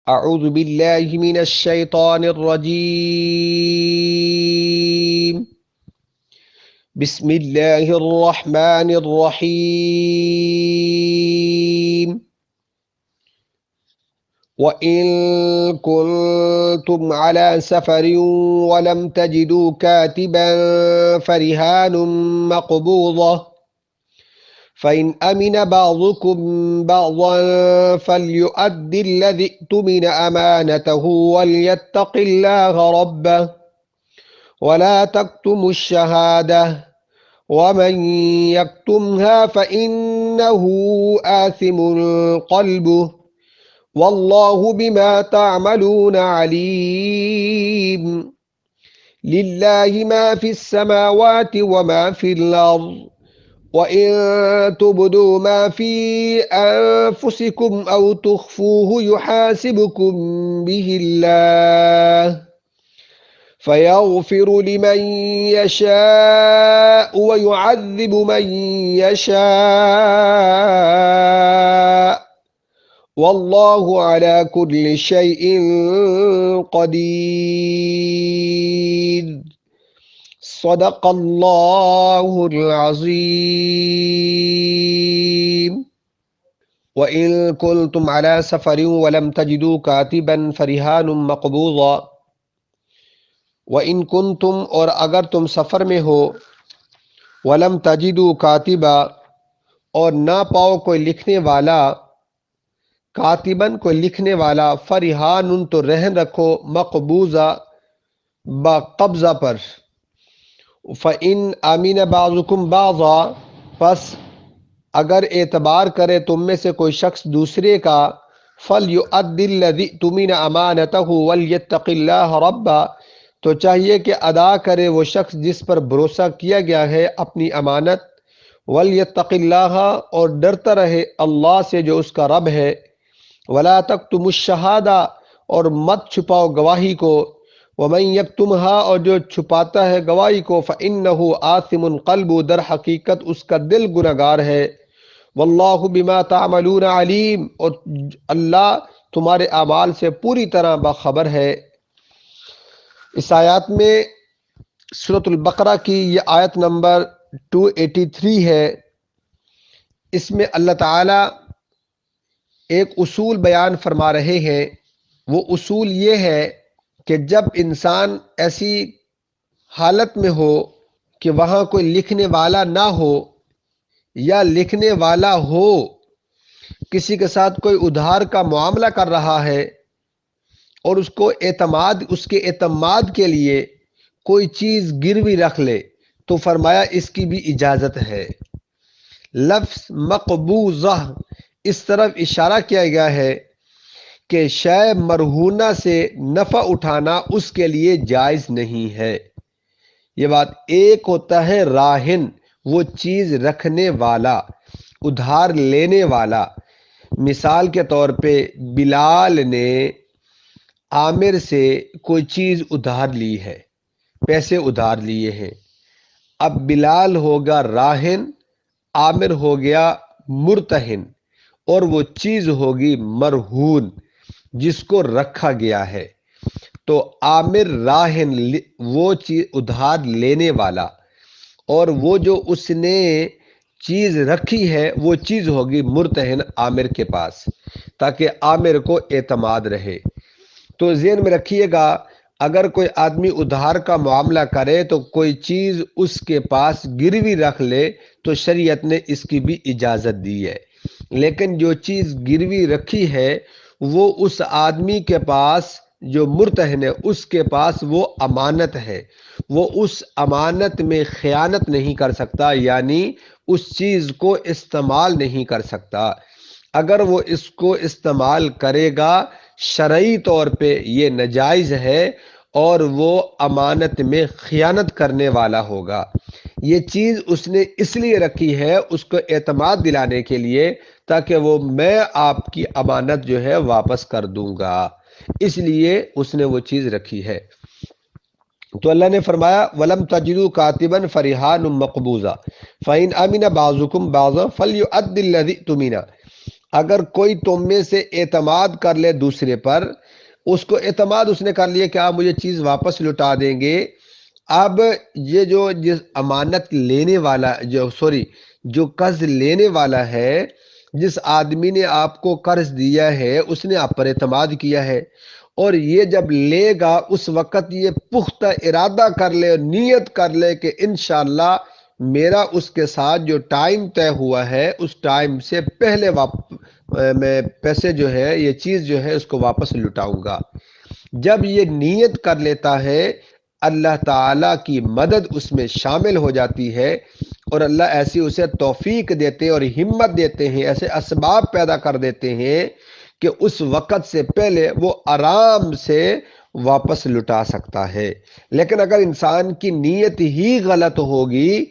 أعوذ بالله من الشيطان الرجيم. بسم الله الرحمن الرحيم. وإن كنتم على سفر ولم تجدوا كاتبا فرهان مقبوضة فإن أمن بعضكم بعضا فليؤد الذي اؤتمن أمانته وليتق الله ربه ولا تكتموا الشهادة ومن يكتمها فإنه آثم قلبه والله بما تعملون عليم. لله ما في السماوات وما في الأرض وإن تبدوا ما في أنفسكم أو تخفوه يحاسبكم به الله فيغفر لمن يشاء ويعذب من يشاء والله على كل شيء قدير. صدق الله العظيم. وإن كنتم على سفر ولم تجدوا كاتبا فرهان مقبوضا. وَإِن كُنتُم اور اگر تم سفر میں ہو، وَلَمْ تَجِدُوا كَاتِبًا اور نہ پاؤ کوئی لکھنے والا، کاتباً کوئی لکھنے والا، فرحان تو رہن رکھو، مقبوضہ با قبضہ پر، فَإِنْ آمِنَ بَعْضُكُمْ بَعْضًا پس اگر اعتبار کرے تم میں سے کوئی شخص دوسرے کا، فَلْيُؤَدِّ الَّذِي اؤْتُمِنَ أَمَانَتَهُ وَلْيَتَّقِ اللَّهَ رَبَّهُ تو چاہیے کہ ادا کرے وہ شخص جس پر بھروسہ کیا گیا ہے اپنی امانت، وَلْيَتَّقِ اللَّهَ اور ڈرتا رہے اللہ سے جو اس کا رب ہے، وَلَا تَكْتُمُوا الشَّهَادَةَ اور مت چھپاؤ گواہی کو، وَمَن يَكْتُمْهَا اور جو چھپاتا ہے گواہی کو، فَإِنَّهُ آثِمٌ قَلْبُهُ در حقیقت اس کا دل گنہگار ہے، وَاللَّهُ بِمَا تَعْمَلُونَ عَلِيمٌ اور اللہ تمہارے اعمال سے پوری طرح باخبر ہے۔ اس آیات میں سورۃ البقرہ کی یہ آیت نمبر 283 ہے۔ اس میں اللہ تعالیٰ ایک اصول بیان فرما رہے ہیں۔ وہ اصول یہ ہے کہ جب انسان ایسی حالت میں ہو کہ وہاں کوئی لکھنے والا نہ ہو یا لکھنے والا ہو، کسی کے ساتھ کوئی ادھار کا معاملہ کر رہا ہے اور اس کے اعتماد کے لیے کوئی چیز گروی رکھ لے تو فرمایا اس کی بھی اجازت ہے۔ لفظ مقبوضہ اس طرف اشارہ کیا گیا ہے کہ شے مرہونہ سے نفع اٹھانا اس کے لیے جائز نہیں ہے۔ یہ بات ایک ہوتا ہے راہن، وہ چیز رکھنے والا، ادھار لینے والا۔ مثال کے طور پہ بلال نے عامر سے کوئی چیز ادھار لی ہے، پیسے ادھار لیے ہیں۔ اب بلال ہوگا راہن، عامر ہو گیا مرتہن، اور وہ چیز ہوگی مرہون جس کو رکھا گیا ہے۔ تو عامر راہن وہ چیز ادھار لینے والا، اور وہ جو اس نے چیز رکھی ہے وہ چیز ہوگی مرتہن عامر کے پاس، تاکہ عامر کو اعتماد رہے۔ تو ذہن میں رکھیے گا، اگر کوئی آدمی ادھار کا معاملہ کرے تو کوئی چیز اس کے پاس گروی رکھ لے تو شریعت نے اس کی بھی اجازت دی ہے، لیکن جو چیز گروی رکھی ہے وہ اس آدمی کے پاس جو مرتہن ہے اس کے پاس وہ امانت ہے، وہ اس امانت میں خیانت نہیں کر سکتا، یعنی اس چیز کو استعمال نہیں کر سکتا۔ اگر وہ اس کو استعمال کرے گا شرعی طور پہ یہ ناجائز ہے اور وہ امانت میں خیانت کرنے والا ہوگا۔ یہ چیز اس نے اس لیے رکھی ہے اس کو اعتماد دلانے کے لیے، تاکہ وہ میں آپ کی امانت جو ہے واپس کر دوں گا، اس لیے اس نے وہ چیز رکھی ہے۔ تو اللہ نے فرمایا وَلَمْ تَجِدُوا كَاتِبًا فَرِهَانٌ مَقْبُوضًا فَإِنْ أَمِنَ بَعْضُكُمْ بَعْضًا فَلْيُؤَدِّ الَّذِي اؤْتُمِنَ۔ اگر کوئی تم میں سے اعتماد کر لے دوسرے پر، اس کو اعتماد اس نے کر لیا کہ آپ مجھے چیز واپس لوٹا دیں گے، اب یہ جو جس امانت لینے والا جو قرض لینے والا ہے، جس آدمی نے آپ کو قرض دیا ہے اس نے آپ پر اعتماد کیا ہے، اور یہ جب لے گا اس وقت یہ پختہ ارادہ کر لے اور نیت کر لے کہ انشاءاللہ میرا اس کے ساتھ جو ٹائم طے ہوا ہے اس ٹائم سے پہلے میں پیسے جو ہے یہ چیز جو ہے اس کو واپس لٹاؤں گا۔ جب یہ نیت کر لیتا ہے اللہ تعالی کی مدد اس میں شامل ہو جاتی ہے، اور اللہ ایسی اسے توفیق دیتے اور ہمت دیتے ہیں، ایسے اسباب پیدا کر دیتے ہیں کہ اس وقت سے پہلے وہ آرام سے واپس لٹا سکتا ہے۔ لیکن اگر انسان کی نیت ہی غلط ہوگی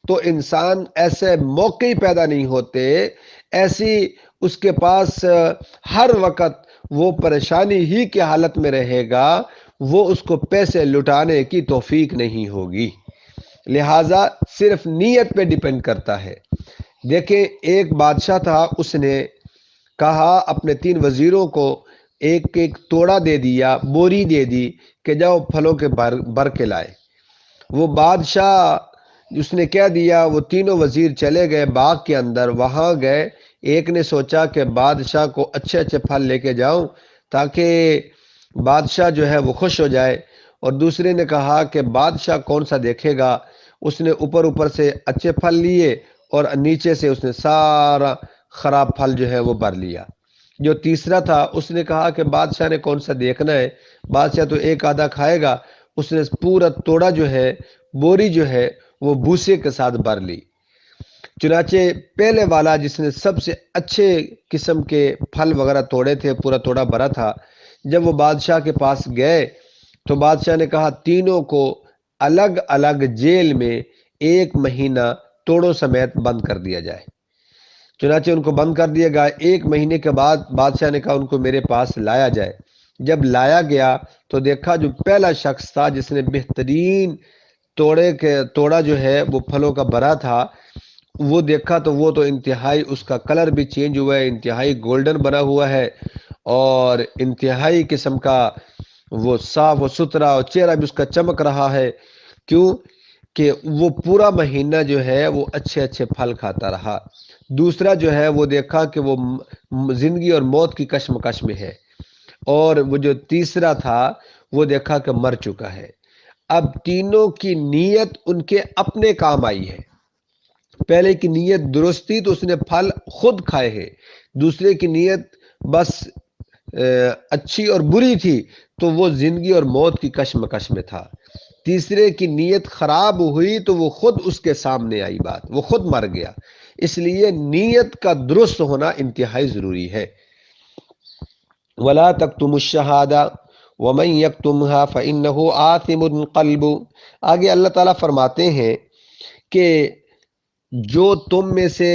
تو انسان ایسے موقع پیدا نہیں ہوتے، ایسی اس کے پاس ہر وقت وہ پریشانی ہی کی حالت میں رہے گا، وہ اس کو پیسے لٹانے کی توفیق نہیں ہوگی۔ لہٰذا صرف نیت پہ ڈیپینڈ کرتا ہے۔ دیکھیں ایک بادشاہ تھا، اس نے کہا اپنے 3 وزیروں کو، ایک ایک توڑا دے دیا، بوری دے دی کہ جاؤ پھلوں کے بر کے لائے۔ وہ بادشاہ اس نے کہہ دیا، وہ تینوں وزیر چلے گئے باغ کے اندر، وہاں گئے۔ ایک نے سوچا کہ بادشاہ کو اچھے اچھے پھل لے کے جاؤں تاکہ بادشاہ جو ہے وہ خوش ہو جائے، اور دوسرے نے کہا کہ بادشاہ کون سا دیکھے گا، اس نے اوپر سے اچھے پھل لیے اور نیچے سے اس نے سارا خراب پھل جو ہے وہ بھر لیا۔ جو تیسرا تھا اس نے کہا کہ بادشاہ نے کون سا دیکھنا ہے، بادشاہ تو ایک آدھا کھائے گا، اس نے پورا توڑا جو ہے، بوری جو ہے وہ بھوسے کے ساتھ بھر لی۔ چنانچہ پہلے والا جس نے سب سے اچھے قسم کے پھل وغیرہ توڑے تھے، پورا توڑا بھرا تھا، جب وہ بادشاہ کے پاس گئے تو بادشاہ نے کہا تینوں کو الگ الگ جیل میں 1 مہینہ توڑوں سمیت بند کر دیا جائے۔ چنانچہ ان کو بند کر دیا گیا۔ 1 مہینے کے بعد بادشاہ نے کہا ان کو میرے پاس لایا جائے۔ جب لایا گیا تو دیکھا جو پہلا شخص تھا جس نے بہترین توڑا جو ہے وہ پھلوں کا بھرا تھا، وہ دیکھا تو وہ تو انتہائی اس کا کلر بھی چینج ہوا ہے، انتہائی گولڈن بنا ہوا ہے، اور انتہائی قسم کا وہ صاف و ستھرا، اور چہرہ بھی اس کا چمک رہا ہے۔ کیوں کہ وہ پورا مہینہ جو ہے وہ اچھے اچھے پھل کھاتا رہا۔ دوسرا جو ہے وہ دیکھا کہ وہ زندگی اور موت کی کشمکش میں ہے، اور وہ جو تیسرا تھا وہ دیکھا کہ مر چکا ہے۔ اب تینوں کی نیت ان کے اپنے کام آئی ہے۔ پہلے کی نیت درست تھی تو اس نے پھل خود کھائے ہیں، دوسرے کی نیت بس اچھی اور بری تھی تو وہ زندگی اور موت کی کشمکش میں تھا۔ تیسرے کی نیت خراب ہوئی تو وہ خود اس کے سامنے آئی بات، وہ خود مر گیا۔ اس لیے نیت کا درست ہونا انتہائی ضروری ہے۔ وَلَا تَكْتُمُوا الشَّهَادَةَ وَمَن يَكْتُمْهَا فَإِنَّهُ آثِمٌ قَلْبُهُ۔ آگے اللہ تعالیٰ فرماتے ہیں کہ جو تم میں سے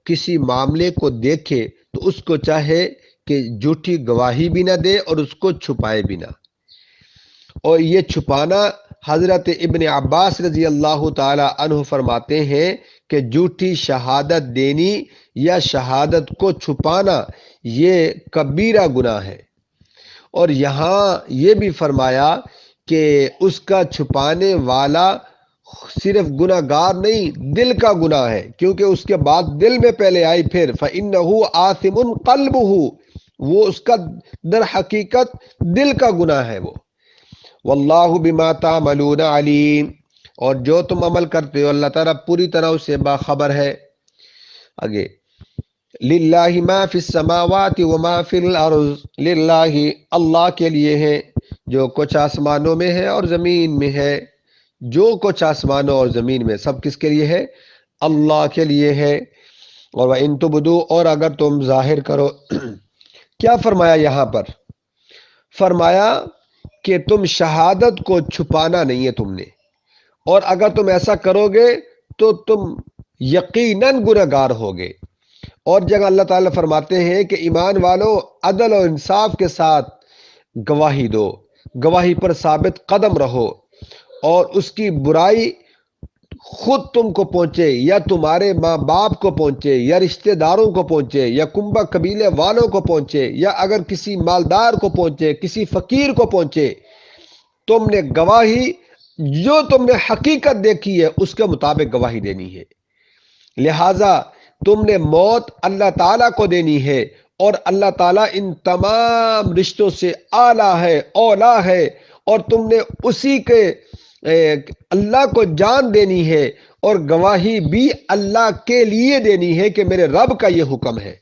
کسی معاملے کو دیکھے تو اس کو چاہے کہ جھوٹی گواہی بھی نہ دے اور اس کو چھپائے بھی نہ۔ اور یہ چھپانا حضرت ابن عباس رضی اللہ تعالی عنہ فرماتے ہیں کہ جھوٹی شہادت دینی یا شہادت کو چھپانا یہ کبیرہ گناہ ہے۔ اور یہاں یہ بھی فرمایا کہ اس کا چھپانے والا صرف گناہ گار نہیں، دل کا گناہ ہے، کیونکہ اس کے بعد دل میں پہلے آئی پھر فَإِنَّهُ آثِمٌ قَلْبُهُ، وہ اس کا در حقیقت دل کا گناہ ہے وہ۔ واللہ بما تعملون علیم، اور جو تم عمل کرتے ہو اللہ تعالیٰ پوری طرح اسے باخبر ہے۔ آگے للہ ما فی السماوات وما فی الارض، للہ اللہ کے لیے ہے جو کچھ آسمانوں میں ہے اور زمین میں ہے، جو کچھ آسمانوں اور زمین میں سب کس کے لیے ہے؟ اللہ کے لیے ہے۔ اور وَإِن تُبْدُوا، اور اگر تم ظاہر کرو کیا فرمایا یہاں پر؟ فرمایا کہ تم شہادت کو چھپانا نہیں ہے تم نے، اور اگر تم ایسا کرو گے تو تم یقیناً گنہگار ہوگے۔ اور جگہ اللہ تعالیٰ فرماتے ہیں کہ ایمان والو عدل اور انصاف کے ساتھ گواہی دو، گواہی پر ثابت قدم رہو، اور اس کی برائی خود تم کو پہنچے یا تمہارے ماں باپ کو پہنچے یا رشتہ داروں کو پہنچے یا کنبہ قبیلے والوں کو پہنچے یا اگر کسی مالدار کو پہنچے کسی فقیر کو پہنچے، تم نے گواہی جو تم نے حقیقت دیکھی ہے اس کے مطابق گواہی دینی ہے۔ لہٰذا تم نے موت اللہ تعالیٰ کو دینی ہے، اور اللہ تعالیٰ ان تمام رشتوں سے اعلیٰ ہے، اولا ہے، اور تم نے اسی کے اللہ کو جان دینی ہے، اور گواہی بھی اللہ کے لیے دینی ہے کہ میرے رب کا یہ حکم ہے۔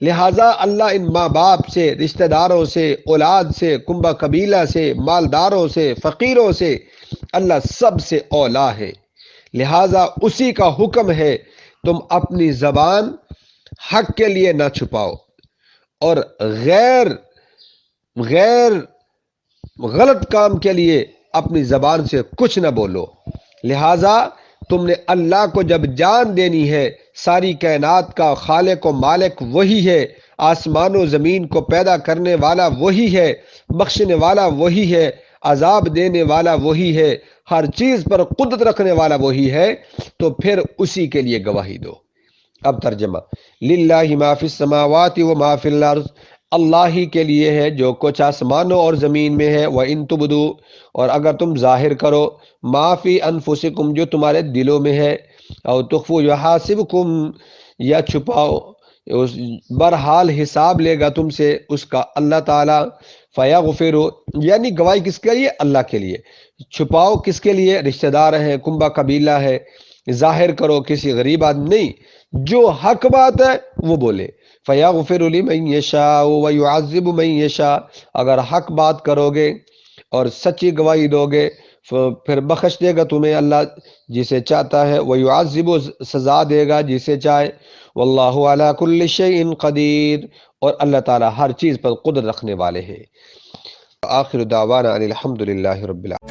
لہٰذا اللہ ان ماں باپ سے، رشتہ داروں سے، اولاد سے، کنبہ قبیلہ سے، مالداروں سے، فقیروں سے، اللہ سب سے اولا ہے۔ لہٰذا اسی کا حکم ہے تم اپنی زبان حق کے لیے نہ چھپاؤ، اور غیر غلط کام کے لیے اپنی زبان سے کچھ نہ بولو۔ لہٰذا تم نے اللہ کو جب جان دینی ہے، ساری کائنات کا خالق و مالک وہی ہے، آسمان و زمین کو پیدا کرنے والا وہی ہے، بخشنے والا وہی ہے، عذاب دینے والا وہی ہے، ہر چیز پر قدرت رکھنے والا وہی ہے، تو پھر اسی کے لیے گواہی دو۔ اب ترجمہ، للہ ما فی السماوات و ما فی الارض، اللہ ہی کے لیے ہے جو کچھ آسمانوں اور زمین میں ہے، وَإِن تُبْدُوا، اور اگر تم ظاہر کرو، ما فی انفسکم، جو تمہارے دلوں میں ہے، او تخفوا، یحاسبکم، یا چھپاؤ، برحال حساب لے گا تم سے اس کا اللہ تعالیٰ، فیغفر، یعنی گواہی کس کے لیے؟ اللہ کے لیے۔ چھپاؤ کس کے لیے؟ رشتہ دار ہیں، کنبہ قبیلہ ہے۔ ظاہر کرو کسی غریب آدمی نہیں، جو حق بات ہے وہ بولے۔ فَيَغْفِرُ لِمَن يَشَاءُ وَيُعَذِّبُ مَن يَشَاءُ، اگر حق بات کرو گے اور سچی گواہی دو گے پھر بخش دے گا تمہیں اللہ جسے چاہتا ہے، وَيُعَذِّبُ، سزا دے گا جسے چاہے، وَاللَّهُ عَلَى كُلِّ شَيْءٍ قَدِيرٌ، اور اللہ تعالیٰ ہر چیز پر قدرت رکھنے والے ہیں۔ آخر دعوانا ان الحمد للہ رب العالمین۔